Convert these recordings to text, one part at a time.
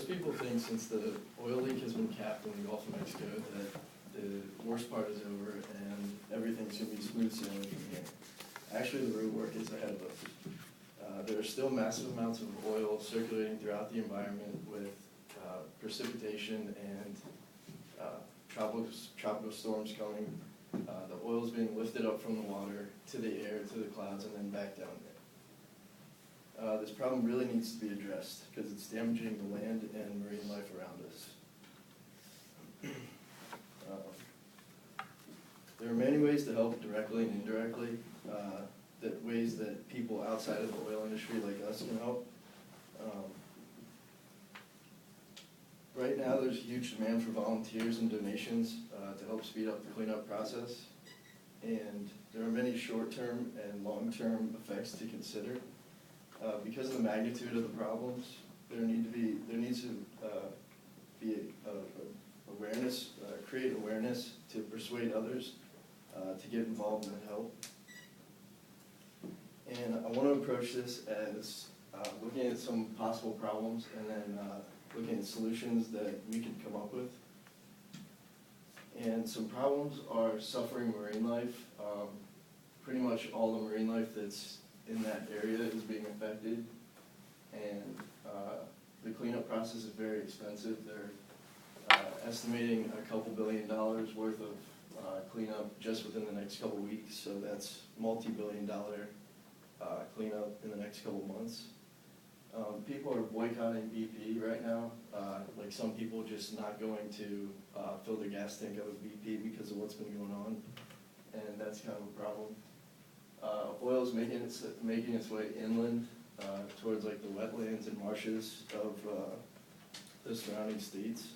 Most people think since the oil leak has been capped in the Gulf of Mexico that the worst part is over and everything's going to be smooth sailing from here. Actually, the real work is ahead of us. There are still massive amounts of oil circulating throughout the environment with precipitation and tropical storms coming. The oil is being lifted up from the water to the air, to the clouds, and then back down there. This problem really needs to be addressed because it's damaging the land and marine life around us. There are many ways to help directly and indirectly, ways that people outside of the oil industry like us can help. Right now there's huge demand for volunteers and donations to help speed up the cleanup process. And there are many short-term and long-term effects to consider. Because of the magnitude of the problems, there needs to be awareness, create awareness to persuade others to get involved and help. And I want to approach this as looking at some possible problems and then looking at solutions that we can come up with. And some problems are suffering marine life. Pretty much all the marine life that's in that area is being affected. And the cleanup process is very expensive. They're estimating a couple $2 billion worth of cleanup just within the next couple weeks. So that's multi-billion-dollar cleanup in the next couple months. People are boycotting BP right now. Like some people just not going to fill their gas tank up with BP because of what's been going on, and that's kind of a problem. Oil is making its way inland towards like the wetlands and marshes of the surrounding states.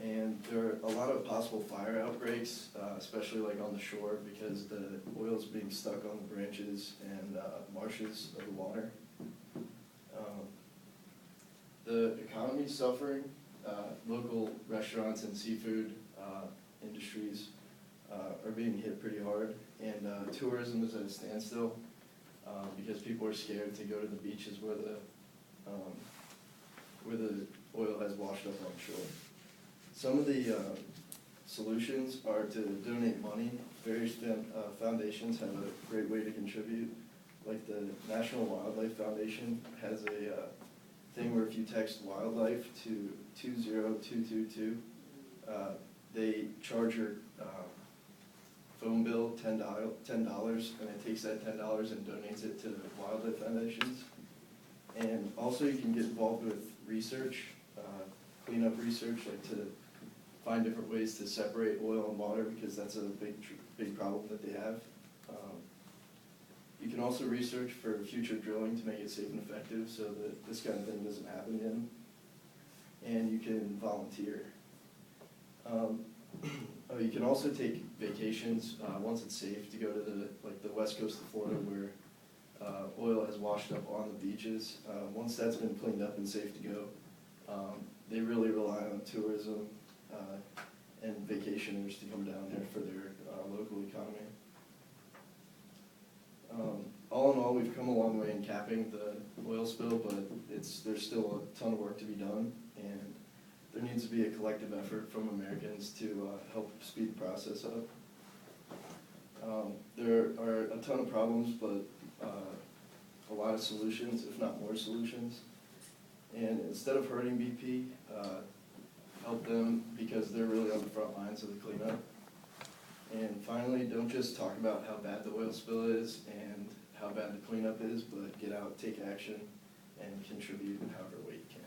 And there are a lot of possible fire outbreaks, especially like on the shore, because the oil is being stuck on the branches and marshes of the water. The economy is suffering. Local restaurants and seafood industries are being hit pretty hard, and tourism is at a standstill because people are scared to go to the beaches where the oil has washed up on shore. Some of the solutions are to donate money. Various foundations have a great way to contribute. Like the National Wildlife Foundation has a thing where if you text wildlife to 20222, they charge your phone bill $10, and it takes that $10 and donates it to the wildlife foundations. And also you can get involved with research, cleanup research, like to find different ways to separate oil and water, because that's a big problem that they have. You can also research for future drilling to make it safe and effective so that this kind of thing doesn't happen again. And you can volunteer. You can also take vacations once it's safe to go to the west coast of Florida where oil has washed up on the beaches. Once that's been cleaned up and safe to go, they really rely on tourism and vacationers to come down there for their local economy. All in all, we've come a long way in capping the oil spill, but there's still a ton of work to be done, and there needs to be a collective effort from Americans to help speed the process up. There are a ton of problems, but a lot of solutions, if not more solutions. And instead of hurting BP, help them because they're really on the front lines of the cleanup. And finally, don't just talk about how bad the oil spill is and how bad the cleanup is, but get out, take action, and contribute in however way you can.